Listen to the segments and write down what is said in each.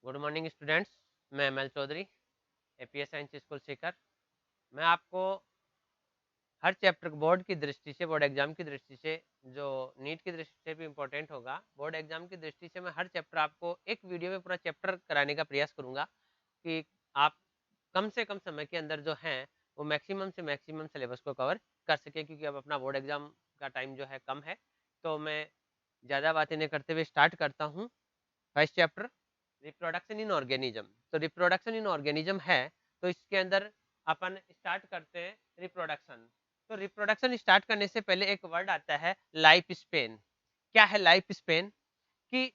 Good morning students. मैं ML Chaudhary, APS science school Sikar. मैं आपको हर चैप्टर बोर्ड की दृष्टि से, बोर्ड एग्जाम की दृष्टि से, जो नीट की दृष्टि से भी इम्पोर्टेंट होगा, बोर्ड एग्जाम की दृष्टि से मैं हर चैप्टर आपको एक वीडियो में पूरा चैप्टर कराने का प्रयास करूंगा कि आप कम से कम समय के अंदर जो है वो मैक्सिमम से मैक्सिमम सिलेबस को कवर कर सके, क्योंकि अब अपना बोर्ड एग्जाम का टाइम जो है कम है। तो मैं ज़्यादा बातें नहीं करते हुए स्टार्ट करता हूँ। First chapter reproduction in organism. तो रिप्रोडक्शन इन ऑर्गेनिज्म है, तो इसके अंदर अपन स्टार्ट करते हैं रिप्रोडक्शन। तो रिप्रोडक्शन स्टार्ट करने से पहले एक वर्ड आता है लाइफ स्पेन। क्या है लाइफ स्पेन? कि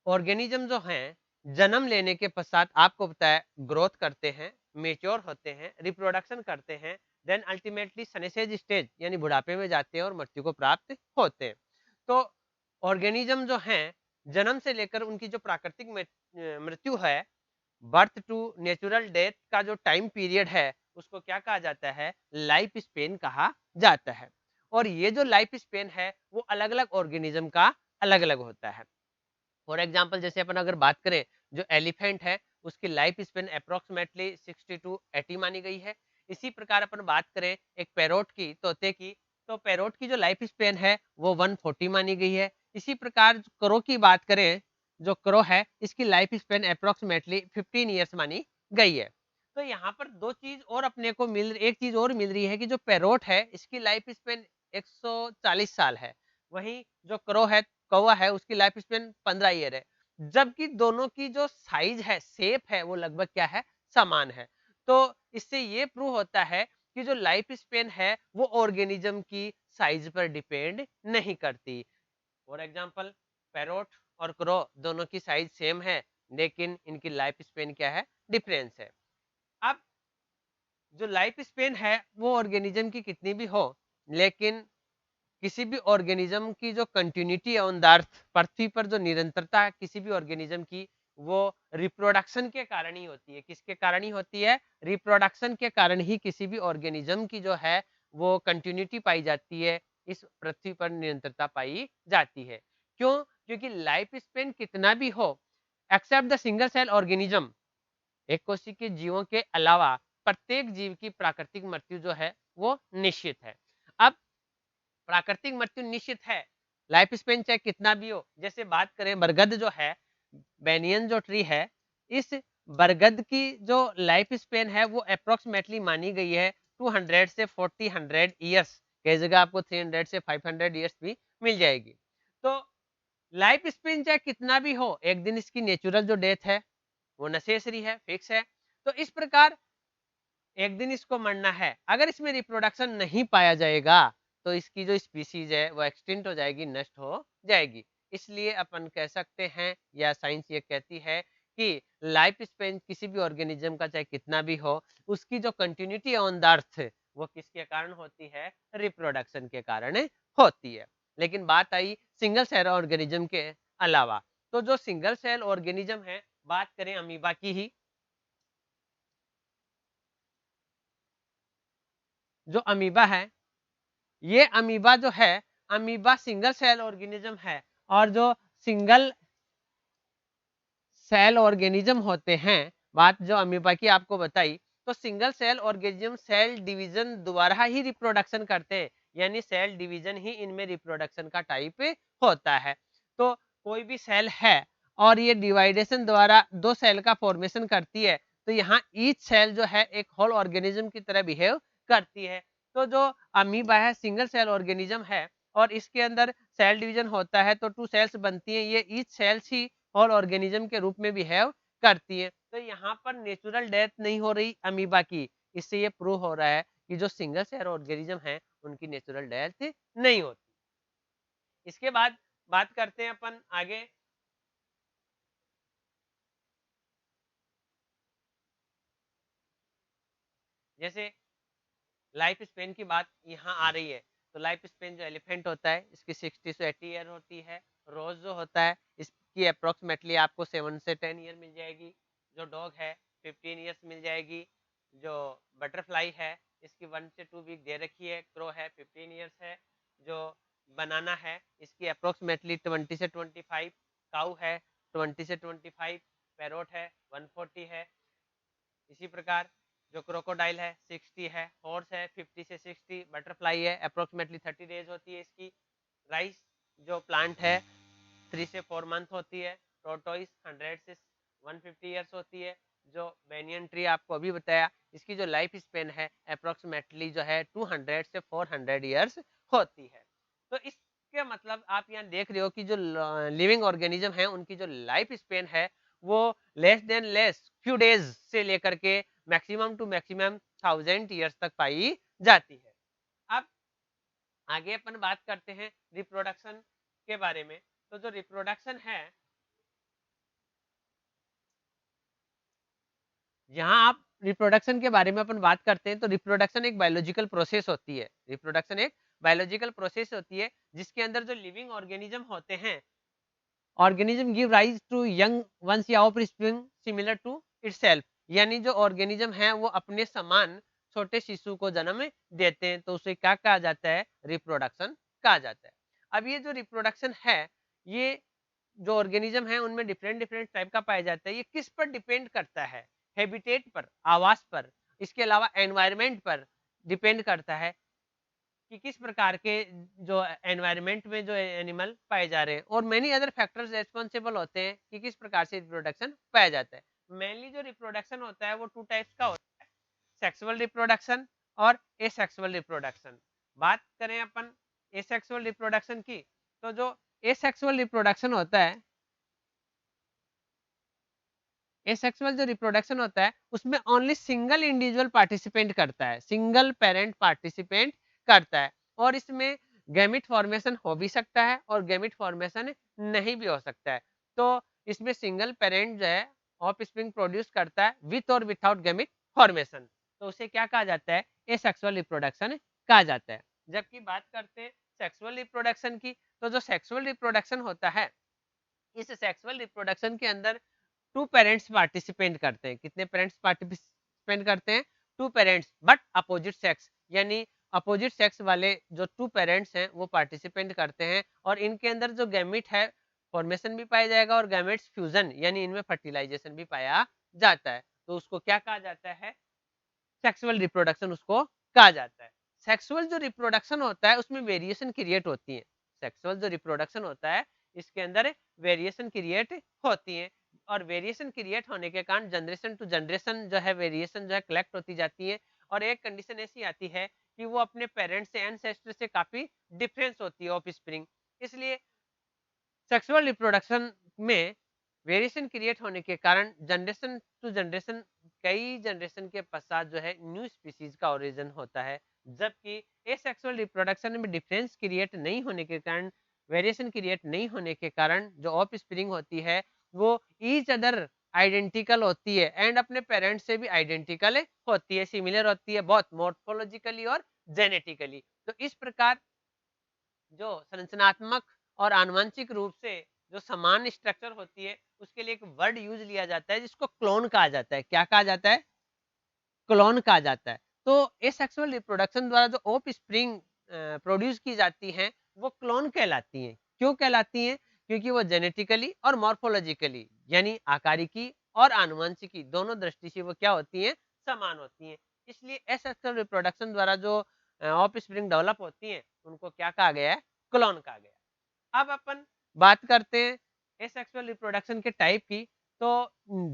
ऑर्गेनिज्म जो हैं जन्म लेने के पश्चात आपको पता है ग्रोथ करते हैं, मेच्योर होते हैं, रिप्रोडक्शन करते हैं, देन अल्टीमेटली सनेसेज स्टेज यानी बुढ़ापे में जाते हैं और मृत्यु को प्राप्त होते हैं। तो ऑर्गेनिज्म जो हैं जन्म से लेकर उनकी जो प्राकृतिक मृत्यु है, बर्थ टू नेचुरल डेथ का जो टाइम पीरियड है उसको क्या कहा जाता है? लाइफ स्पेन कहा जाता है। और ये जो लाइफ स्पेन है वो अलग अलग ऑर्गेनिज्म का अलग अलग होता है। फॉर एग्जाम्पल जैसे अपन अगर बात करें, जो एलिफेंट है उसकी लाइफ स्पेन अप्रोक्सीमेटली 60 टू 80 मानी गई है। इसी प्रकार अपन बात करें एक पैरोट की, तोते की, तो पैरोट की जो लाइफ स्पेन है वो 140 मानी गई है। इसी प्रकार क्रो की बात करें, जो क्रो है इसकी लाइफ स्पेन अप्रोक्सीमेटली 15 ईयर्स मानी गई है। तो यहाँ पर दो चीज और अपने को एक चीज और मिल रही है कि जो पैरोट है इसकी लाइफ स्पेन 140 साल है, वहीं जो क्रो है, कौवा है, उसकी लाइफ स्पेन 15 ईयर है। जबकि दोनों की जो साइज है, शेप है, वो लगभग क्या है? समान है। तो इससे ये प्रूव होता है कि जो लाइफ स्पेन है वो ऑर्गेनिज्म की साइज पर डिपेंड नहीं करती। फॉर एग्जाम्पल पैरोट और क्रो दोनों की साइज सेम है, लेकिन इनकी लाइफ स्पेन क्या है? डिफरेंस है। अब जो लाइफ स्पेन है वो ऑर्गेनिज्म की कितनी भी हो, लेकिन किसी भी ऑर्गेनिज्म की जो कंटिन्यूटी है ऑन द अर्थ, पृथ्वी पर जो निरंतरता है किसी भी ऑर्गेनिज्म की, वो रिप्रोडक्शन के कारण ही होती है। किसके कारण ही होती है? रिप्रोडक्शन के कारण ही किसी भी ऑर्गेनिज्म की जो है वो कंटिन्यूटी पाई जाती है, इस पृथ्वी पर निरंतरता पाई जाती है। क्यों? क्योंकि लाइफ स्पेन कितना भी हो, except the single cell organism, एक कोशिकीय जीवों के अलावा प्रत्येक जीव की प्राकृतिक मृत्यु जो है वो निश्चित है। अब प्राकृतिक मृत्यु निश्चित है, लाइफ स्पेन चाहे कितना भी हो। जैसे बात करें बरगद जो है, बेनियन जो ट्री है, इस बरगद की जो लाइफ स्पेन है वो अप्रोक्सीमेटली मानी गई है 200 से 40 ईयर्स। कई जगह आपको 300 से 500 ईयर्स भी मिल जाएगी। तो लाइफ स्पेन चाहे कितना भी हो, एक दिन इसकी नेचुरल जो डेथ है वो नेसेसरी है, फिक्स है। तो इस प्रकार एक दिन इसको मरना है। अगर इसमें रिप्रोडक्शन नहीं पाया जाएगा तो इसकी जो स्पीसीज है वो एक्सटिंक्ट हो जाएगी, नष्ट हो जाएगी। इसलिए अपन कह सकते हैं या साइंस ये कहती है कि लाइफ स्पेन किसी भी ऑर्गेनिज्म का चाहे कितना भी हो, उसकी जो कंटिन्यूटी ऑन द अर्थ वो किसके कारण होती है? रिप्रोडक्शन के कारण होती है। लेकिन बात आई सिंगल सेल ऑर्गेनिज्म के अलावा, तो जो सिंगल सेल ऑर्गेनिज्म है, बात करें अमीबा की ही, जो अमीबा है, ये अमीबा जो है, अमीबा सिंगल सेल ऑर्गेनिज्म है। और जो सिंगल सेल ऑर्गेनिज्म होते हैं, बात जो अमीबा की आपको बताई, तो single cell organism cell division द्वारा ही रिप्रोडक्शन करते हैं, यानी सेल डिवीजन ही इनमें रिप्रोडक्शन का टाइप होता है। तो कोई भी सेल है और ये डिवाइडेशन द्वारा दो सेल का फॉर्मेशन करती है, तो यहाँ ईच सेल जो है एक होल ऑर्गेनिज्म की तरह बिहेव करती है। तो जो अमीबा है सिंगल सेल ऑर्गेनिज्म है और इसके अंदर सेल डिवीजन होता है, तो टू सेल्स बनती है, ये ईच सेल्स ही और ऑर्गेनिज्म के रूप में बिहेव करती है। तो यहाँ पर नेचुरल डेथ नहीं हो रही अमीबा की, इससे ये प्रूव हो रहा है कि जो सिंगल सेल ऑर्गेनिज्म है उनकी नेचुरल डेथ नहीं होती। इसके बाद बात करते हैं अपन आगे। जैसे लाइफ स्पेन की बात यहाँ आ रही है, तो लाइफ स्पेन जो एलिफेंट होता है इसकी 60 से 80 ईयर होती है। रोज जो होता है इसकी अप्रोक्सीमेटली आपको 7 से 10 ईयर मिल जाएगी। जो डॉग है 15 ईयर्स मिल जाएगी। जो बटरफ्लाई है इसकी 1 से 2 वीक दे रखी है। क्रो है 15 ईयर्स है। जो बनाना है इसकी अप्रोक्सीमेटली 20 से 25। काऊ है 20 से 25। पैरोट है 140 है, इसी प्रकार जो क्रोकोडाइल है 60 है, हॉर्स है 50 से 60, बटरफ्लाई है अप्रोक्सीमेटली 30 डेज होती है इसकी, राइस जो प्लांट है 3 से 4 मंथ होती है, टोटोइस 100 से 150 ईयर्स होती है, जो बेनियन ट्री आपको अभी बताया इसकी जो लाइफ स्पेन है अप्रोक्सीमेटली जो है 200 से 400 ईयर्स होती है। तो इसके मतलब आप यहाँ देख रहे हो कि जो लिविंग ऑर्गेनिज्म है उनकी जो लाइफ स्पेन है वो लेस फ्यू डेज से लेकर के मैक्सिमम टू मैक्सिमम 1000 ईयर्स तक पाई जाती है। अब आगे अपन बात करते हैं रिप्रोडक्शन के बारे में। तो जो रिप्रोडक्शन है, यहाँ आप रिप्रोडक्शन के बारे में अपन बात करते हैं तो रिप्रोडक्शन एक बायोलॉजिकल प्रोसेस होती है। रिप्रोडक्शन एक बायोलॉजिकल प्रोसेस होती है जिसके अंदर जो लिविंग ऑर्गेनिज्म होते हैं, organism give rise to young ones या ऑफस्प्रिंग सिमिलर टू इटसेल्फ, यानी जो ऑर्गेनिज्म है वो अपने समान छोटे शिशु को जन्म देते हैं, तो उसे क्या कहा जाता है? रिप्रोडक्शन कहा जाता है। अब ये जो रिप्रोडक्शन है, ये जो ऑर्गेनिज्म है उनमें डिफरेंट डिफरेंट टाइप का पाया जाता है। ये किस पर डिपेंड करता है? हैबिटेट पर, आवास पर, इसके अलावा एनवायरमेंट पर डिपेंड करता है कि किस प्रकार के जो एनवायरनमेंट में जो एनिमल पाए जा रहे हैं, और मेनी अदर फैक्टर्स रेस्पॉन्सिबल होते हैं कि किस प्रकार से रिप्रोडक्शन पाया जाता है। मेनली जो रिप्रोडक्शन होता है वो 2 टाइप्स का होता है, सेक्सुअल रिप्रोडक्शन और एसेक्सुअल रिप्रोडक्शन। बात करें अपन एसेक्सुअल रिप्रोडक्शन की, तो जो एसेक्सुअल रिप्रोडक्शन होता है, एसेक्सुअल जो रिप्रोडक्शन होता है उसमें ओनली सिंगल इंडिविजुअल पार्टिसिपेंट करता है, सिंगल पेरेंट पार्टिसिपेंट करता है, और इसमें गैमिट फॉर्मेशन हो भी सकता है और गैमिट फॉर्मेशन नहीं भी हो सकता है। तो इसमें सिंगल पेरेंट जो है ऑफ स्प्रिंग प्रोड्यूस करता है विथ और विथआउट गैमिट फॉर्मेशन, तो उसे क्या कहा जाता है? एसेक्सुअल रिप्रोडक्शन कहा जाता है। जबकि बात करते हैं सेक्सुअल रिप्रोडक्शन की, तो जो सेक्सुअल रिप्रोडक्शन होता है, इस सेक्सुअल रिप्रोडक्शन के अंदर 2 पेरेंट्स पार्टिसिपेंट करते हैं। कितने पेरेंट्स पार्टिसिपेंट करते हैं? 2 पेरेंट्स बट अपोजिट सेक्स, यानी अपोजिट सेक्स वाले जो 2 पेरेंट्स हैं वो पार्टिसिपेंट करते हैं, और इनके अंदर जो गैमेट है फॉर्मेशन भी पाया जाएगा और गैमेट्स फ्यूजन यानी इनमें फर्टिलाइजेशन भी पाया जाता है। तो उसको क्या कहा जाता है? सेक्सुअल रिप्रोडक्शन उसको कहा जाता है। सेक्सुअल जो रिप्रोडक्शन होता है उसमें वेरिएशन क्रिएट होती है। सेक्सुअल जो रिप्रोडक्शन होता है इसके अंदर वेरिएशन क्रिएट होती है, और वेरिएशन क्रिएट होने के कारण जनरेशन टू जनरेशन जो है वेरिएशन जो है कलेक्ट होती जाती है, और एक कंडीशन ऐसी आती है कि वो अपने पेरेंट्स से एंसेस्टर से काफी डिफरेंस होती है ऑफ स्प्रिंग। इसलिए सेक्सुअल रिप्रोडक्शन में वेरिएशन क्रिएट होने के कारण जनरेशन टू जनरेशन, कई जनरेशन के पश्चात जो है न्यू स्पीसीज का ओरिजिन होता है। जबकि एसेक्सुअल रिप्रोडक्शन में डिफरेंस क्रिएट नहीं होने के कारण, वेरिएशन क्रिएट नहीं होने के कारण जो ऑफ स्प्रिंग होती है वो ईच अदर आइडेंटिकल होती है एंड अपने पेरेंट्स से भी आइडेंटिकल होती है, सिमिलर होती है बहुत मॉर्फोलॉजिकली और जेनेटिकली। तो इस प्रकार जो संरचनात्मक और आनुवंशिक रूप से जो समान स्ट्रक्चर होती है उसके लिए एक वर्ड यूज लिया जाता है जिसको क्लोन कहा जाता है। क्या कहा जाता है? क्लोन कहा जाता है। तो एसेक्सुअल रिप्रोडक्शन द्वारा जो ऑफ स्प्रिंग प्रोड्यूस की जाती हैं वो क्लोन कहलाती हैं। क्यों कहलाती हैं? क्योंकि वो जेनेटिकली और मॉर्फोलॉजिकली यानी आकारिकी और आनुवंशिकी दोनों दृष्टि से वो क्या होती हैं? समान होती हैं। इसलिए एसेक्सुअल रिप्रोडक्शन द्वारा जो ऑफ स्प्रिंग डेवलप होती हैं उनको क्या कहा गया है? क्लोन कहा गया है। अब अपन बात करते हैं एसेक्सुअल रिप्रोडक्शन के टाइप की। तो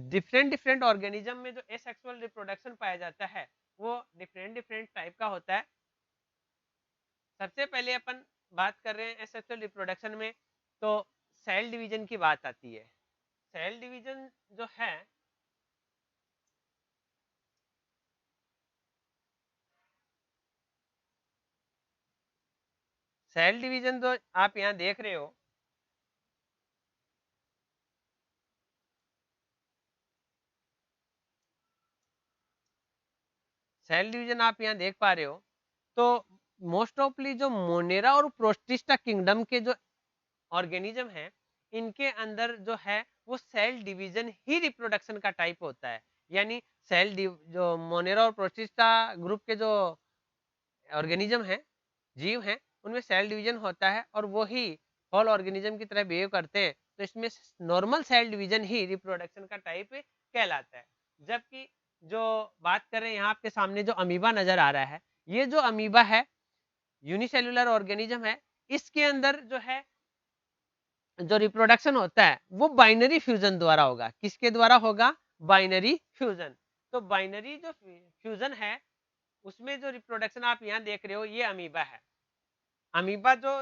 डिफरेंट डिफरेंट ऑर्गेनिज्म में जो एसेक्सुअल रिप्रोडक्शन पाया जाता है वो डिफरेंट डिफरेंट टाइप का होता है। सबसे पहले अपन बात कर रहे हैं एसेक्सुअल रिप्रोडक्शन में, तो सेल डिवीजन की बात आती है। सेल डिवीजन जो है, सेल डिवीजन तो आप यहाँ देख रहे हो, सेल डिवीजन आप यहाँ देख पा रहे हो। तो मोस्ट ऑफली जो मोनेरा और प्रोस्टिस्टा किंगडम के जो ऑर्गेनिज्म है इनके अंदर जो है वो सेल डिवीजन ही रिप्रोडक्शन का टाइप होता है। यानी जो मोनेरा और प्रोटिस्टा ग्रुप के जो ऑर्गेनिज्म है, जीव हैं, उनमें सेल डिवीजन होता है और वो ही होल ऑर्गेनिज्म की तरह बिहेव करते हैं। तो इसमें नॉर्मल सेल डिवीजन ही रिप्रोडक्शन का टाइप कहलाता है। जबकि जो बात करें यहाँ आपके सामने जो अमीबा नजर आ रहा है, ये जो अमीबा है यूनिसेलुलर ऑर्गेनिज्म है, इसके अंदर जो है जो रिप्रोडक्शन होता है वो बाइनरी फ्यूजन द्वारा होगा। किसके द्वारा होगा? Binary fusion. तो बाइनरी जो फ्यूजन है उसमें जो रिप्रोडक्शन आप यहाँ देख रहे हो ये अमीबा है। अमीबा जो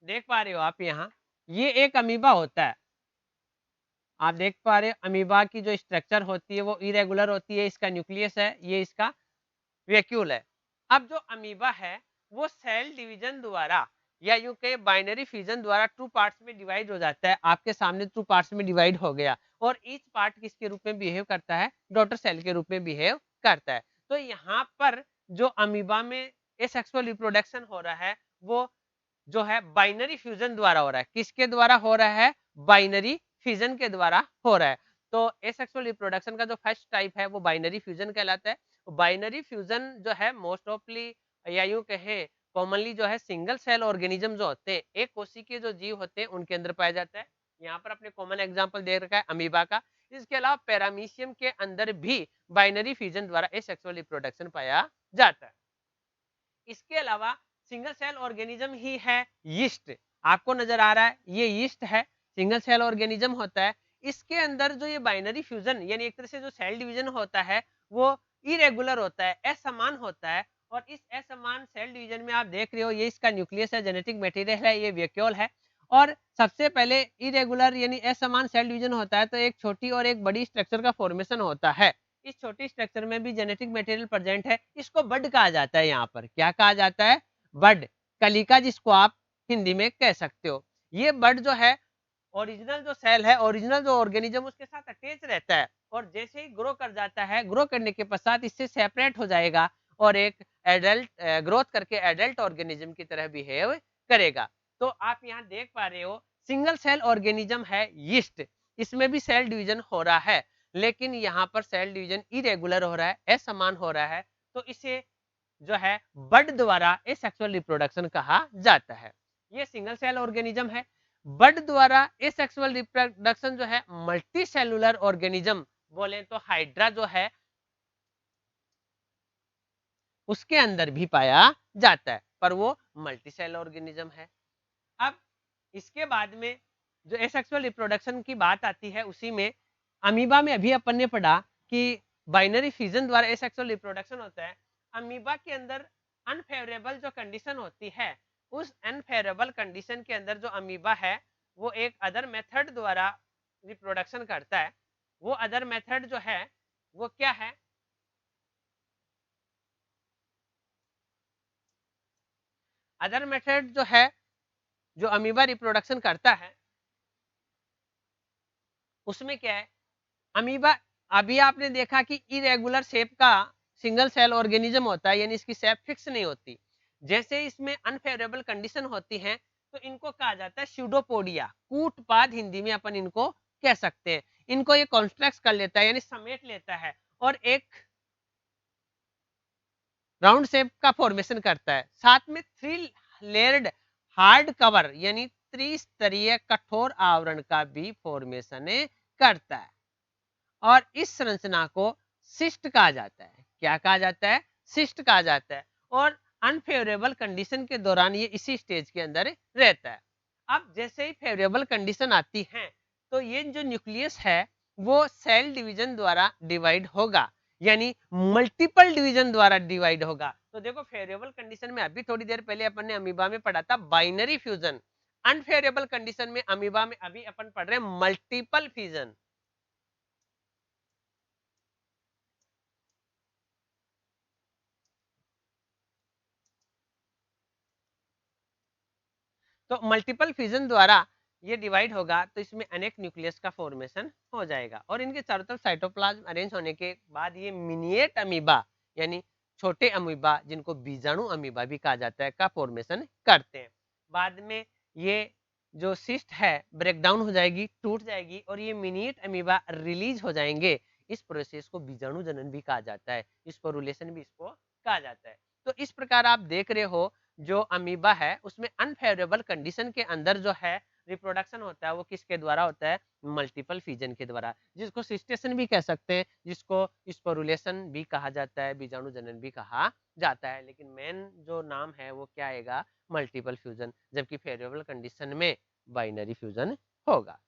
देख पा रहे हो आप यहाँ, ये एक अमीबा होता है। आप देख पा रहे हो अमीबा की जो स्ट्रक्चर होती है वो इरेगुलर होती है। इसका न्यूक्लियस है, ये इसका वैक्यूल है। अब जो अमीबा है वो सेल डिवीजन द्वारा या यूं कहे बाइनरी फ्यूजन द्वारा टू पार्ट्स में डिवाइड हो जाता है। आपके सामने टू पार्ट्स में डिवाइड हो गया और ईच पार्ट किसके रूप में बिहेव करता है? डॉटर सेल के रूप में बिहेव करता है। तो यहाँ पर जो अमीबा में एसेक्सुअल रिप्रोडक्शन हो रहा है वो जो है बाइनरी फ्यूजन द्वारा हो रहा है। किसके द्वारा हो रहा है? बाइनरी फ्यूजन के द्वारा हो रहा है। तो एसेक्सुअल रिप्रोडक्शन का जो फर्स्ट टाइप है वो बाइनरी फ्यूजन कहलाता है। बाइनरी फ्यूजन जो है मोस्ट ऑफली या यूं कहे कॉमनली जो है सिंगल सेल ऑर्गेनिज्म जो होते हैं, एक कोशिकीय के जो जीव होते हैं उनके अंदर पाया जाता है। यहाँ पर अपने कॉमन एग्जांपल दे रखा है अमीबा का। इसके अलावा पैरामीशियम के अंदर भी बाइनरी फ्यूजन द्वारा एसेक्सुअल रिप्रोडक्शन पाया जाता है। इसके अलावा सिंगल सेल ऑर्गेनिज्म ही है यीस्ट। आपको नजर आ रहा है ये यीस्ट है, सिंगल सेल ऑर्गेनिज्म होता है। इसके अंदर जो ये बाइनरी फ्यूजन यानी एक तरह से जो सेल डिवीजन होता है वो इरेगुलर होता है, असमान होता है। और इस असमान सेल डिवीजन में आप देख रहे हो ये इसका न्यूक्लियस है, जेनेटिक मटेरियल है, ये वैक्यूल है। और सबसे पहले इरेगुलर यानी असमान सेल डिवीजन होता है तो एक छोटी और एक बड़ी स्ट्रक्चर का फॉर्मेशन होता है। इस छोटी स्ट्रक्चर में भी जेनेटिक मटेरियल प्रेजेंट है। इसको बड कहा जाता है। यहाँ पर क्या कहा जाता है? बड, कलिका, जिसको आप हिंदी में कह सकते हो। ये बड जो है ओरिजिनल जो सेल है, ओरिजिनल जो ऑर्गेनिज्म उसके साथ अटैच रहता है और जैसे ही ग्रो कर जाता है, ग्रो करने के पश्चात इससे सेपरेट हो जाएगा और एक एडल्ट ग्रोथ करके एडल्ट ऑर्गेनिज्म की तरह बिहेव करेगा। तो आप यहाँ देख पा रहे हो सिंगल सेल ऑर्गेनिज्म है यीस्ट, इसमें भी सेल डिवीजन हो रहा है लेकिन यहाँ पर सेल डिवीजन इरेगुलर हो रहा है, असमान हो रहा है। तो इसे जो है बड द्वारा एसेक्सुअल रिप्रोडक्शन कहा जाता है। ये सिंगल सेल ऑर्गेनिज्म है। बड द्वारा एसेक्सुअल रिप्रोडक्शन जो है मल्टी सेलुलर ऑर्गेनिज्म बोले तो हाइड्रा जो है उसके अंदर भी पाया जाता है, पर वो मल्टी सेल ऑर्गेनिज्म है। अब इसके बाद में जो एसेक्सुअल रिप्रोडक्शन की बात आती है उसी में अमीबा में अभी अपन ने पढ़ा कि बाइनरी फिजन द्वारा एसेक्सुअल रिप्रोडक्शन होता है। अमीबा के अंदर अनफेवरेबल जो कंडीशन होती है उस अनफेवरेबल कंडीशन के अंदर जो अमीबा है वो एक अदर मेथड द्वारा रिप्रोडक्शन करता है। वो अदर मेथड जो है वो क्या है? अदर मेथड जो है जो अमीबा रिप्रोडक्शन करता है उसमें क्या है? अमीबा अभी आपने देखा कि इरेगुलर शेप का सिंगल सेल ऑर्गेनिज्म होता है यानी इसकी शेप फिक्स नहीं होती। जैसे इसमें अनफेवरेबल कंडीशन होती है तो इनको कहा जाता है स्यूडोपोडिया, कूटपाद हिंदी में अपन इनको कह सकते हैं। इनको ये कॉन्स्ट्रक्ट कर लेता है यानी समेट लेता है और एक राउंड शेप का फॉर्मेशन करता है। साथ में थ्री लेयर्ड हार्ड कवर यानी त्रिस्तरीय कठोर आवरण का भी फॉर्मेशन करता है और इस संरचना को सिस्ट कहा जाता है। क्या कहा जाता है? सिस्ट कहा जाता है। और अनफेवरेबल कंडीशन के दौरान ये इसी स्टेज के अंदर रहता है। अब जैसे ही फेवरेबल कंडीशन आती है तो ये जो न्यूक्लियस है वो सेल डिवीजन द्वारा डिवाइड होगा यानी मल्टीपल डिवीजन द्वारा डिवाइड होगा। तो देखो फेवरेबल कंडीशन में अभी थोड़ी देर पहले अपन ने अमीबा में पढ़ा था बाइनरी फ्यूजन, अनफेवरेबल कंडीशन में अमीबा में अभी अपन पढ़ रहे हैं मल्टीपल फ्यूजन। तो मल्टीपल फिजन द्वारा ये डिवाइड होगा तो इसमें अनेक न्यूक्लियस का फॉर्मेशन हो जाएगा और इनके चारों तरफ साइटोप्लाज्म अरेंज होने के बाद ये मिनिएट अमीबा यानी छोटे अमीबा जिनको बीजाणु अमीबा भी कहा जाता है का फॉर्मेशन करते हैं। बाद में ये जो सिस्ट है ब्रेक डाउन हो जाएगी, टूट जाएगी और ये मिनिएट अमीबा रिलीज हो जाएंगे। इस प्रोसेस को बीजाणु जनन भी कहा जाता है, इस रिलेशन भी इसको कहा जाता है। तो इस प्रकार आप देख रहे हो जो अमीबा है उसमें अनफेवरेबल कंडीशन के अंदर जो है रिप्रोडक्शन होता है वो किसके द्वारा होता है, मल्टीपल फिजन के द्वारा, जिसको सिस्टेशन भी कह सकते हैं, जिसको स्पोरुलेशन भी कहा जाता है, बीजाणु जनन भी कहा जाता है, लेकिन मेन जो नाम है वो क्या आएगा, मल्टीपल फ्यूजन, जबकि फेवरेबल कंडीशन में बाइनरी फ्यूजन होगा।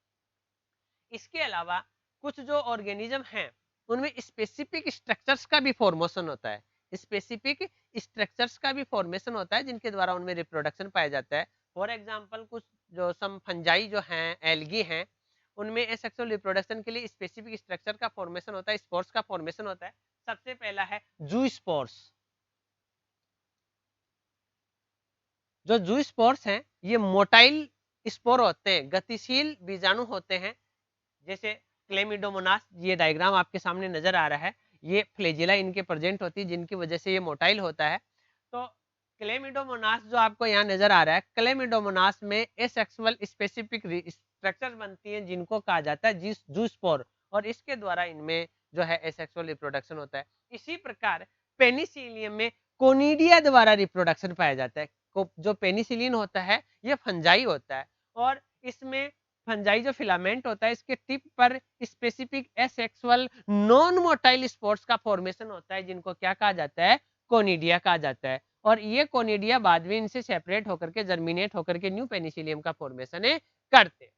इसके अलावा कुछ जो ऑर्गेनिज्म हैं उनमें स्पेसिफिक स्ट्रक्चर्स का भी फॉर्मेशन होता है, स्पेसिफिक स्ट्रक्चर्स का भी फॉर्मेशन होता है जिनके द्वारा उनमें रिप्रोडक्शन पाया जाता है। फॉर एग्जांपल कुछ जो सम फंजाई जो हैं, एल्गी हैं, उनमें एसेक्सुअल रिप्रोडक्शन के लिए स्पेसिफिक स्ट्रक्चर का फॉर्मेशन होता है, स्पोर्स का फॉर्मेशन होता है। सबसे पहला है जू स्पोर्स। जो जू स्पोर्स हैं ये मोटाइल स्पोर होते हैं, गतिशील बीजाणु होते हैं, जैसे क्लेमिडोमोनास, ये डायग्राम आपके सामने नजर आ रहा है, ये फ्लैजेला इनके प्रेजेंट होती है जिनकी वजह से ये मोटाइल होता है। तो क्लेमिडोमोनास जो आपको यहाँ नजर आ रहा है, क्लेमिडोमोनास में एसेक्सुअल स्पेसिफिक स्ट्रक्चर बनती हैं जिनको कहा जाता है जूस्पोर, और इसके द्वारा इनमें जो है एसेक्सुअल रिप्रोडक्शन होता है। इसी प्रकार पेनिसिलियम में कोनिडिया द्वारा रिप्रोडक्शन पाया जाता है। जो पेनिसिलिन होता है ये फंजाई होता है, और इसमें फंजाई जो फिलामेंट होता है इसके टिप पर specific asexual non motile spores का फॉर्मेशन होता है जिनको क्या कहा जाता है, कोनिडिया कहा जाता है, और ये कोनिडिया बाद में इनसे सेपरेट होकर के जर्मिनेट होकर के न्यू पेनिसिलियम का फॉर्मेशन करते।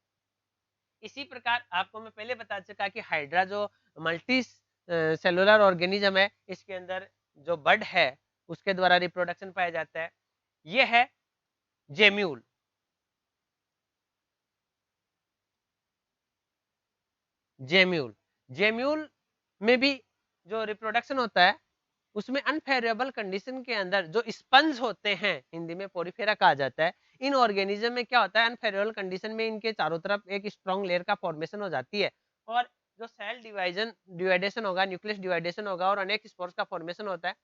इसी प्रकार आपको मैं पहले बता चुका कि हाइड्रा जो मल्टी सेलुलर ऑर्गेनिज्म है, इसके अंदर जो बड है उसके द्वारा रिप्रोडक्शन पाया जाता है। ये है जेम्यूल। जेम्यूल जेम्यूल में भी जो रिप्रोडक्शन होता है उसमें अनफेवरेबल कंडीशन के अंदर जो स्पंज होते हैं, हिंदी में पोरिफेरा कहा जाता है, इन ऑर्गेनिज्म में क्या होता है, अनफेवरेबल कंडीशन में इनके चारों तरफ एक स्ट्रॉन्ग लेयर का फॉर्मेशन हो जाती है, और जो सेल डिवाइडेशन होगा, न्यूक्लियस डिवाइडेशन होगा, और अनेक स्पोर्स का फॉर्मेशन होता है।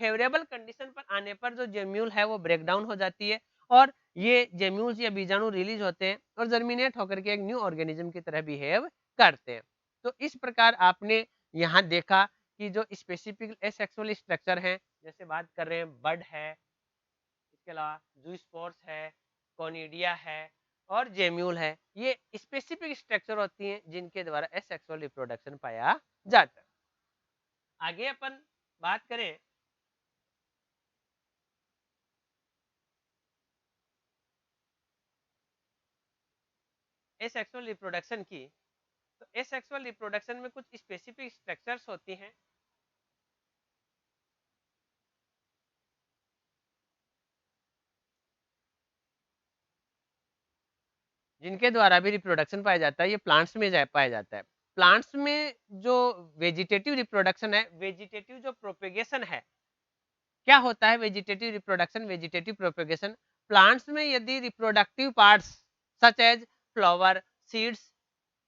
फेवरेबल कंडीशन पर आने पर जो जेम्यूल है वो ब्रेक डाउन हो जाती है, और ये जेम्यूल्स या बीजाणु रिलीज होते हैं और जर्मिनेट होकर के एक न्यू ऑर्गेनिज्म की तरह बिहेव करते हैं। तो इस प्रकार आपने यहाँ देखा कि जो स्पेसिफिक एसेक्सुअल स्ट्रक्चर है, जैसे बात कर रहे हैं बड है, इसके अलावा जूस्पोर्स है, कोनिडिया है और जेम्यूल है, ये स्पेसिफिक स्ट्रक्चर होती हैं जिनके द्वारा एसेक्सुअल रिप्रोडक्शन पाया जाता है। आगे अपन बात करें एसेक्सुअल रिप्रोडक्शन की, तो एसेक्सुअल रिप्रोडक्शन में कुछ स्पेसिफिक स्ट्रक्चर्स होती हैं जिनके द्वारा भी रिप्रोडक्शन पाया जाता है, ये प्लांट्स में पाया जाता है। प्लांट्स में जो वेजिटेटिव रिप्रोडक्शन है, वेजिटेटिव जो प्रोपेगेशन है, क्या होता है vegetative reproduction, vegetative propagation, plants में यदि reproductive parts such as flower, seeds,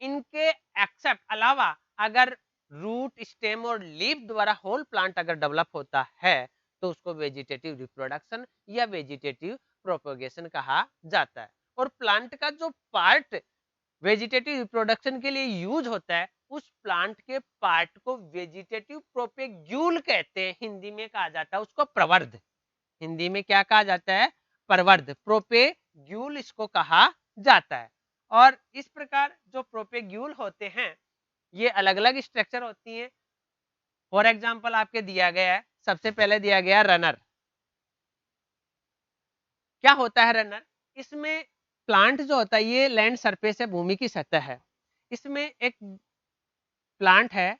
इनके एक्सेप्ट अलावा अगर रूट, स्टेम और लीफ द्वारा होल प्लांट अगर डेवलप होता है तो उसको वेजिटेटिव रिप्रोडक्शन या वेजिटेटिव प्रोपेगेशन कहा जाता है। और प्लांट का जो पार्ट वेजिटेटिव रिप्रोडक्शन के लिए यूज होता है, उस प्लांट के पार्ट को वेजिटेटिव प्रोपेग्यूल कहते हैं, हिंदी में कहा जाता है उसको प्रवर्ध। हिंदी में क्या कहा जाता है, प्रवर्ध, प्रोपेग्यूल इसको कहा जाता है। और इस प्रकार जो प्रोपेग्यूल होते हैं ये अलग अलग स्ट्रक्चर होती हैं। फॉर एग्जाम्पल आपके दिया गया है, सबसे पहले दिया गया रनर। क्या होता है रनर, इसमें प्लांट जो होता है ये लैंड सरफेस है, भूमि की सतह है, इसमें एक प्लांट है,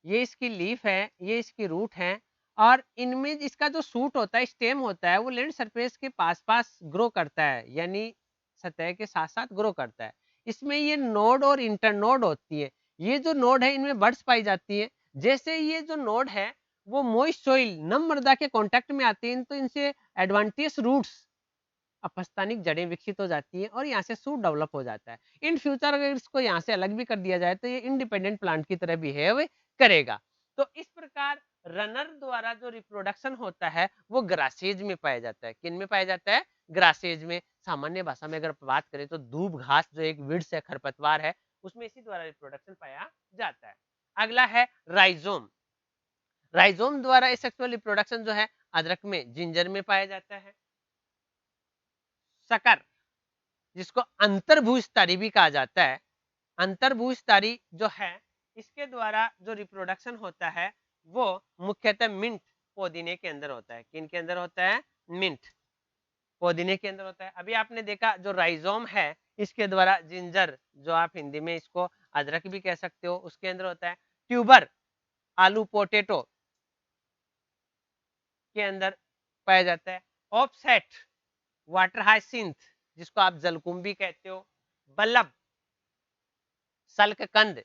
ये इसकी लीफ है, ये इसकी रूट है, और इनमें इसका जो सूट होता है, स्टेम होता है, वो लैंड सरफेस के पास पास ग्रो करता है, यानी सतह के साथ साथ ग्रो करता है। इसमें ये नोड और इंटरनोड होती है, ये जो नोड है इनमें बड्स पाई जाती है। जैसे ये जो नोड है वो मॉइस्ट सोइल, नम मृदा के कांटेक्ट में आती हैं तो इनसे एडवांटेज रूट्स, अपस्थानिक जड़ें विकसित हो जाती हैं और यहाँ से सूट डेवलप हो जाता है। इन फ्यूचर अगर इसको यहाँ से अलग भी कर दिया जाए तो ये इंडिपेंडेंट प्लांट की तरह बिहेव करेगा। तो इस प्रकार रनर द्वारा जो रिप्रोडक्शन होता है वो ग्रासेज में पाया जाता है। किन में पाया जाता है, ग्रासेज में। सामान्य भाषा में अगर बात करें तो दूब घास जो एक विड्स है, खरपतवार है, उसमें इसी द्वारा रिप्रोडक्शन पाया जाता है। अगला है राइजोम। राइजोम द्वारा सेक्सुअल रिप्रोडक्शन जो है अदरक में, जिंजर में पाया जाता है। शकर, जिसको अंतर्भूस्तरी भी कहा जाता है। अंतर्भूस्तरी जो है, इसके द्वारा जो रिप्रोडक्शन होता है वो मुख्यतः मिंट पोदीने के अंदर होता है। किन के अंदर होता है? मिंट पोदीने के अंदर होता है। अभी आपने देखा जो राइजोम है, इसके द्वारा जिंजर, जो आप हिंदी में इसको अदरक भी कह सकते हो, उसके अंदर होता है। ट्यूबर, आलू पोटेटो के अंदर पाया जाता है। ऑफसेट, वाटर हाइसिंथ, जिसको आप जलकुंभी कहते हो। बल्लभ, सल्ककंद,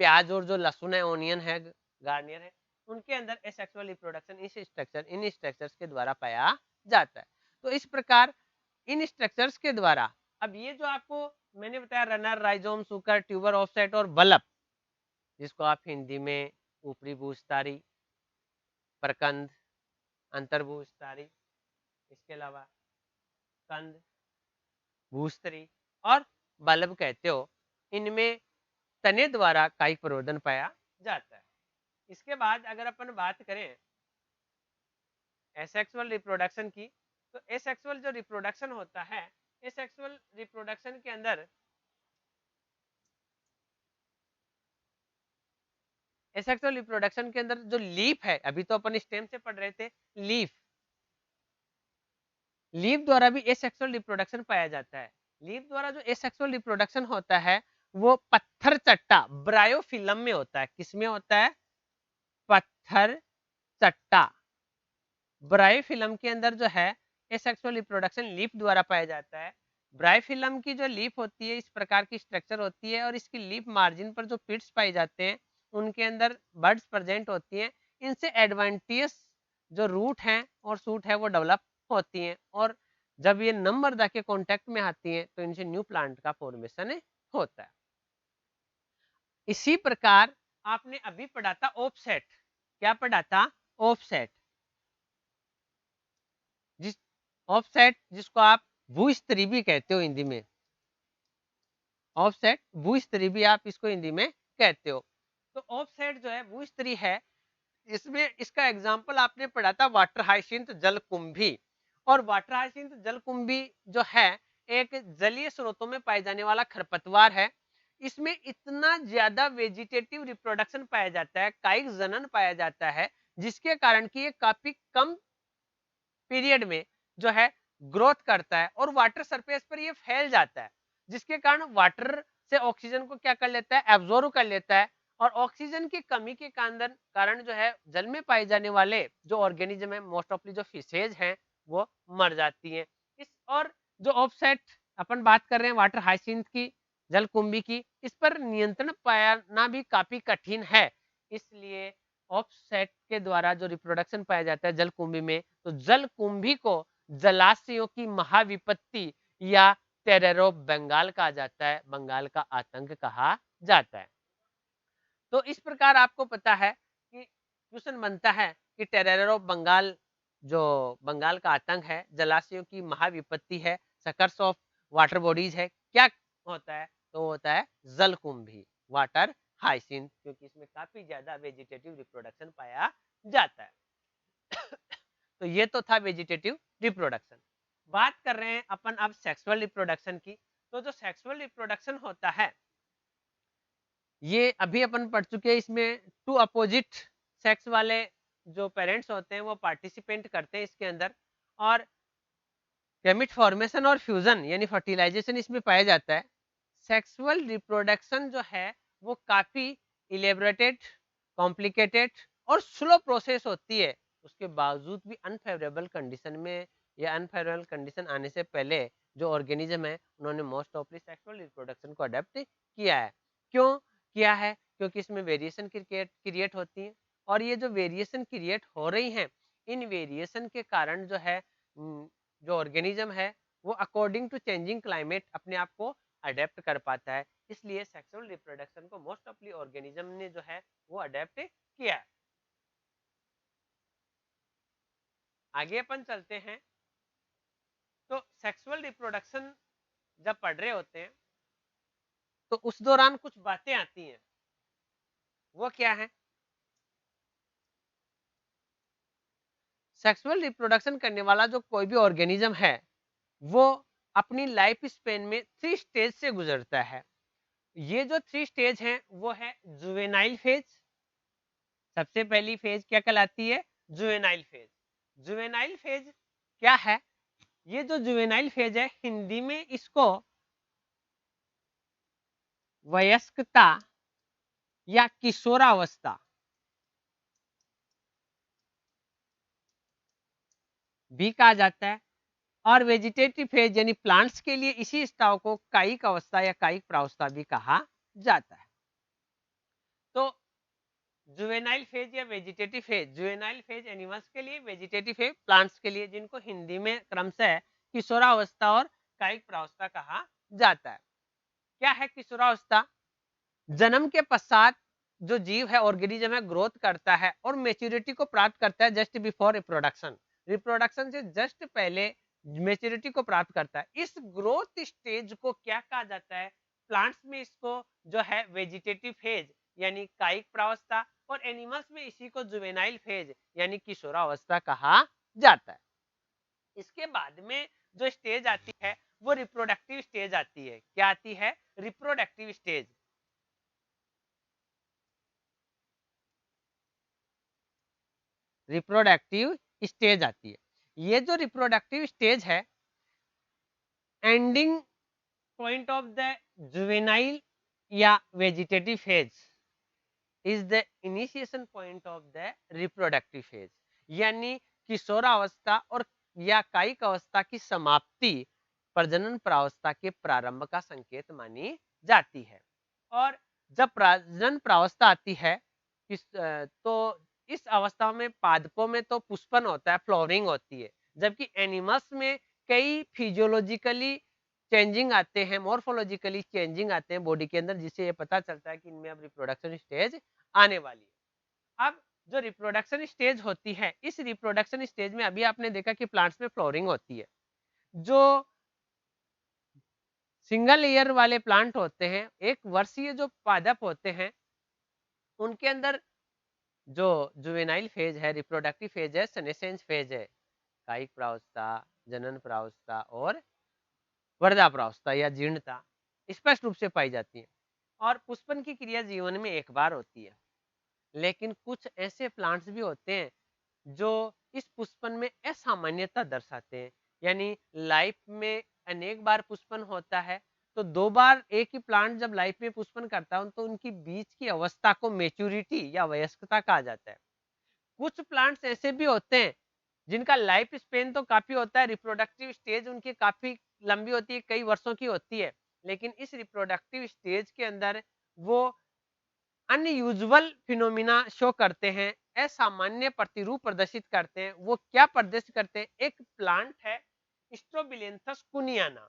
प्याज और जो लहसुन है, ओनियन है, गार्नियर है, उनके अंदर एसेक्सुअल रिप्रोडक्शन इन स्ट्रक्चर्स के द्वारा पाया जाता है। तो इस प्रकार इन स्ट्रक्चर्स के द्वारा, अब ये जो आपको मैंने बताया, रनर, राइजोम, सुकर, ट्यूबर, ऑफसेट और बल्लभ, जिसको आप हिंदी में ऊपरी भूस्थारी, प्रकंद, अंतर्भूस्थारी, इसके अलावा कंद, भूस्तरी और बल्लभ कहते हो, इनमें तने द्वारा कायिक प्रवर्धन पाया जाता है। इसके बाद अगर अपन बात करें एसेक्सुअल रिप्रोडक्शन की, तो एसेक्सुअल जो रिप्रोडक्शन होता है, एसेक्सुअल रिप्रोडक्शन के अंदर एसेक्सुअल रिप्रोडक्शन के अंदर जो लीफ है, अभी तो अपन स्टेम से पढ़ रहे थे, लीफ, लीफ द्वारा भी एसेक्सुअल रिप्रोडक्शन पाया जाता है। लीफ द्वारा जो एसेक्सुअल रिप्रोडक्शन होता है वो पत्थर चट्टा, ब्रायोफिलम में होता है। किसमें होता है? पत्थर चट्टा, ब्रायोफिलम के अंदर जो है एसेक्सुअल रिप्रोडक्शन लीफ द्वारा पाया जाता है। ब्रायोफिलम की जो लीफ होती है, इस प्रकार की स्ट्रक्चर होती है और इसकी लीफ मार्जिन पर जो पिट्स पाए जाते हैं, उनके अंदर बर्ड्स प्रेजेंट होती हैं। इनसे एडवांटियस जो रूट हैं और सूट है वो डेवलप होती हैं, और जब ये नम मृदा के कांटेक्ट में आती हैं तो इनसे न्यू प्लांट का फॉर्मेशन होता है। इसी प्रकार आपने अभी पढ़ा था ऑफसेट। क्या पढ़ा था? ऑफसेट। जिस ऑफसेट, जिसको आप भूस्तरी भी कहते हो हिंदी में, ऑफसेट भूस्तरी भी आप इसको हिंदी में कहते हो। तो ऑफसेट जो है भूस्तरी है, इसमें इसका एग्जाम्पल आपने पढ़ा था वाटर हाइसिंथ जलकुंभी। और वाटर हाइसिंथ जलकुंभी जो है एक जलीय स्रोतों में पाए जाने वाला खरपतवार है। इसमें इतना ज्यादा वेजिटेटिव रिप्रोडक्शन पाया जाता है, कायिक जनन पाया जाता है, जिसके कारण कि ये काफी कम पीरियड में जो है ग्रोथ करता है और वाटर सरफेस पर ये फैल जाता है, जिसके कारण वाटर से ऑक्सीजन को क्या कर लेता है? एब्जॉर्व कर लेता है। और ऑक्सीजन की कमी के कारण जो है जल में पाए जाने वाले जो ऑर्गेनिज्म है, मोस्ट ऑफली जो फिशेज हैं, वो मर जाती हैं। इस और जो ऑफसेट अपन बात कर रहे हैं वाटर हाइसिंथ की, जलकुंभी की, इस पर नियंत्रण पाना भी काफी कठिन है। इसलिए ऑफसेट के द्वारा जो रिप्रोडक्शन पाया जाता है जलकुंभी में, तो जलकुंभी को जलाशयों की महाविपत्ति या टेरर ऑफ बंगाल कहा जाता है, बंगाल का आतंक कहा जाता है। तो इस प्रकार आपको पता है कि क्वेश्चन बनता है कि टेरर ऑफ बंगाल, जो बंगाल का आतंक है, जलाशयों की महाविपत्ति है, सकर्स ऑफ वाटर बॉडीज है, क्या होता है? तो होता है जलकुंभी, वाटर हाइसिंथ, क्योंकि इसमें काफी ज्यादा वेजिटेटिव रिप्रोडक्शन पाया जाता है। तो ये तो था वेजिटेटिव रिप्रोडक्शन। बात कर रहे हैं अपन अब सेक्सुअल रिप्रोडक्शन की। तो जो सेक्सुअल रिप्रोडक्शन होता है, ये अभी अपन पढ़ चुके हैं। इसमें टू अपोजिट सेक्स वाले जो पेरेंट्स होते हैं वो पार्टिसिपेंट करते हैं इसके अंदर, और गैमेट फॉर्मेशन और फ्यूजन यानी फर्टिलाइजेशन इसमें पाया जाता है। सेक्सुअल रिप्रोडक्शन जो है वो काफी इलेबरेटेड, कॉम्प्लिकेटेड और स्लो प्रोसेस होती है। उसके बावजूद भी अनफेवरेबल कंडीशन में या अनफेवरेबल कंडीशन आने से पहले जो ऑर्गेनिज्म है उन्होंने मोस्ट ऑफली सेक्सुअल रिप्रोडक्शन को अडेप्ट किया है। क्यों किया है? क्योंकि इसमें वेरिएशन क्रिएट होती है, और ये जो वेरिएशन क्रिएट हो रही हैं, इन वेरिएशन के कारण जो है जो ऑर्गेनिज्म है वो अकॉर्डिंग टू चेंजिंग क्लाइमेट अपने आप को अडेप्ट कर पाता है। इसलिए सेक्सुअल रिप्रोडक्शन को मोस्ट ऑफली ऑर्गेनिज्म ने जो है वो अडेप्ट किया है। आगे अपन चलते हैं। तो सेक्सुअल रिप्रोडक्शन जब पढ़ रहे होते हैं तो उस दौरान कुछ बातें आती हैं, वो क्या है? सेक्सुअल रिप्रोडक्शन करने वाला जो कोई भी ऑर्गेनिज्म है वो अपनी लाइफ स्पेन में 3 स्टेज से गुजरता है। ये जो 3 स्टेज हैं वो है जुवेनाइल फेज। सबसे पहली फेज क्या कहलाती है? Juvenile phase. जुवेनाइल फेज क्या है? ये जो जुवेनाइल फेज है, हिंदी में इसको वयस्कता या किशोरावस्था भी कहा जाता है। और वेजिटेटिव फेज यानी प्लांट्स के लिए इसी स्टाव को कायिक अवस्था या कायिक प्रावस्था भी कहा जाता है। तो जुवेनाइल फेज या vegetative phase, juvenile phase animals के लिए, वेजिटेटिव फेज प्लांट्स के लिए, जिनको हिंदी में क्रमशः किशोरावस्था और कायिक प्रावस्था कहा जाता है। क्या है किशोरावस्था? जन्म के पश्चात जो जीव है, ऑर्गेनिज्म है, ग्रोथ करता है और मेच्योरिटी को प्राप्त करता है जस्ट बिफोर रिप्रोडक्शन। रिप्रोडक्शन से जस्ट पहले मेच्योरिटी को प्राप्त करता है। इस ग्रोथ स्टेज को क्या कहा जाता है? प्लांट्स में इसको जो है वेजिटेटिव फेज यानी कायिक प्रावस्था, और एनिमल्स में इसी को जुवेनाइल फेज यानी किशोरावस्था कहा जाता है। इसके बाद में जो स्टेज आती है वो रिप्रोडक्टिव स्टेज आती है। क्या आती है? Reproductive stage. रिप्रोडक्टिव स्टेज आती है। ये जो रिप्रोडक्टिव स्टेज है, ending point of the juvenile या vegetative phase is the initiation point of the reproductive phase. यानी किशोरावस्था और या कायिक अवस्था की समाप्ति प्रजनन प्रावस्था के प्रारंभ का संकेत मानी जाती है। और जब प्रजनन प्रावस्था आती है तो इस अवस्था में पादपों में तो पुष्पन होता है, फ्लोरिंग होती है, जबकि एनिमल्स में कई फिजियोलॉजिकली चेंजिंग आते हैं, मॉर्फोलॉजिकली चेंजिंग आते हैं बॉडी के अंदर, जिससे ये पता चलता है कि इनमें अब रिप्रोडक्शन स्टेज आने वाली है। अब जो रिप्रोडक्शन स्टेज होती है, इस रिप्रोडक्शन स्टेज में अभी आपने देखा कि प्लांट्स में फ्लोरिंग होती है। जो सिंगल ईयर वाले प्लांट होते हैं, एक वर्षीय जो पादप होते हैं, उनके अंदर जो जुवेनाइल फेज है, रिप्रोडक्टिव फेज है, सेनेसेंस फेज है, कायिक प्रावस्था, जनन प्रावस्था और वर्धा प्रावस्था या जीर्णता स्पष्ट रूप से पाई जाती है। और पुष्पन की क्रिया जीवन में एक बार होती है। लेकिन कुछ ऐसे प्लांट्स भी होते हैं जो इस पुष्पन में असामान्यता दर्शाते हैं। यानी लाइफ में अनेक बार पुष्पन होता है, तो 2 बार एक ही प्लांट जब लाइफ में पुष्पन करता है तो उनकी बीच की अवस्था को मैच्योरिटी या वयस्कता कहा जाता है। कुछ प्लांट्स ऐसे भी होते हैं जिनका लाइफ स्पेन तो काफी होता है, रिप्रोडक्टिव स्टेज उनकी काफी लंबी होती है, कई वर्षों की होती है, लेकिन इस रिप्रोडक्टिव स्टेज के अंदर वो अनयूजुअल फिनोमिना शो करते हैं, असामान्य प्रतिरूप प्रदर्शित करते हैं। वो क्या प्रदर्शित करते हैं? एक प्लांट है स्ट्रोबिलेंथस कुनियाना।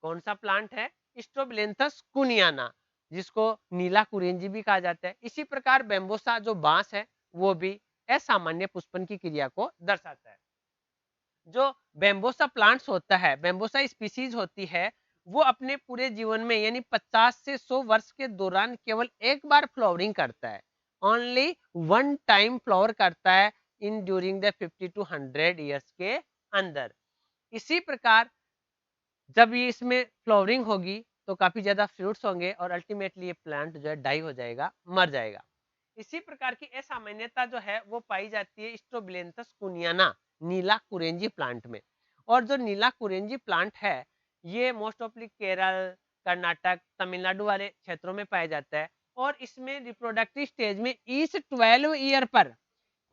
कौन सा प्लांट है? स्ट्रोबिलेंथस कुनियाना, जिसको नीला कुरेंजी भी कहा जाता है। इसी प्रकार बेम्बोसा जो बांस है, वो भी असामान्य पुष्पन की क्रिया को दर्शाता है। जो बेम्बोसा प्लांट्स होता है, बेम्बोसा स्पीसीज होती है, वो अपने पूरे जीवन में यानी 50 से 100 वर्ष के दौरान केवल एक बार फ्लावरिंग करता है। ओनली वन टाइम फ्लावर करता है in during the 50 to 100 years के अंदर। इसी प्रकार जब ये इसमें फ्लावरिंग होगी तो काफी ज्यादा फ्रूट्स होंगे और अल्टीमेटली ये प्लांट जो है डाई हो जाएगा, मर जाएगा। इसी प्रकार की असामान्यता जो है वो पाई जाती है स्ट्रोबिलेंथस कुनियाना, नीला कुरेंजी प्लांट में। और जो नीला कुरेंजी प्लांट है, ये मोस्ट ऑफली केरल, कर्नाटक, तमिलनाडु वाले क्षेत्रों में पाया जाता है। और इसमें रिप्रोडक्टिव स्टेज में ईच 12 ईयर पर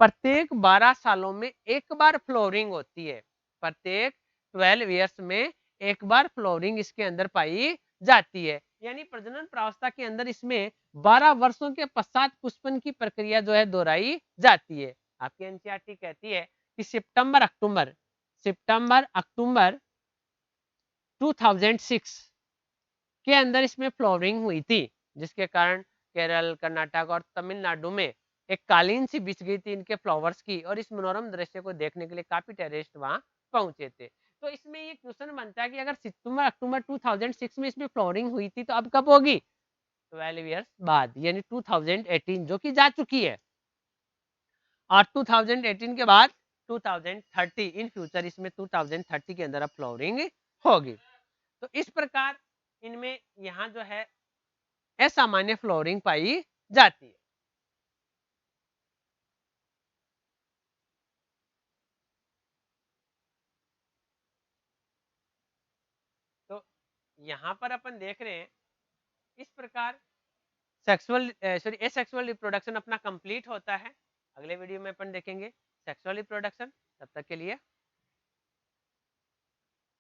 प्रत्येक 12 सालों में एक बार फ्लोरिंग होती है। प्रत्येक 12 ईयर्स में एक बार फ्लोरिंग इसके अंदर पाई जाती है। यानी प्रजनन प्रावस्था के अंदर इसमें 12 वर्षों के पश्चात पुष्पन की प्रक्रिया जो है दोहराई जाती है। आपकी एनसीईआरटी कहती है कि सितंबर अक्टूबर 2006 के अंदर इसमें फ्लोरिंग हुई थी, जिसके कारण केरल, कर्नाटक और तमिलनाडु में एक कालीन सी बिछ गई थी इनके फ्लावर्स की, और इस मनोरम दृश्य को देखने के लिए काफी टेररिस्ट वहां पहुंचे थे। तो इसमें ये क्वेश्चन बनता है कि अगर सितंबर अक्टूबर 2006 में इसमें फ्लोरिंग हुई थी तो अब कब होगी? 12 ईयर्स बाद, यानी 2018 जो कि जा चुकी है। और 2018 के बाद 2030 इन फ्यूचर इसमें 2030 के अंदर अब फ्लोरिंग होगी। तो इस प्रकार इनमें यहाँ जो है असामान्य फ्लोरिंग पाई जाती है। तो यहाँ पर अपन देख रहे हैं इस प्रकार एसेक्सुअल रिप्रोडक्शन अपना कंप्लीट होता है। अगले वीडियो में अपन देखेंगे सेक्सुअल रिप्रोडक्शन। तब तक के लिए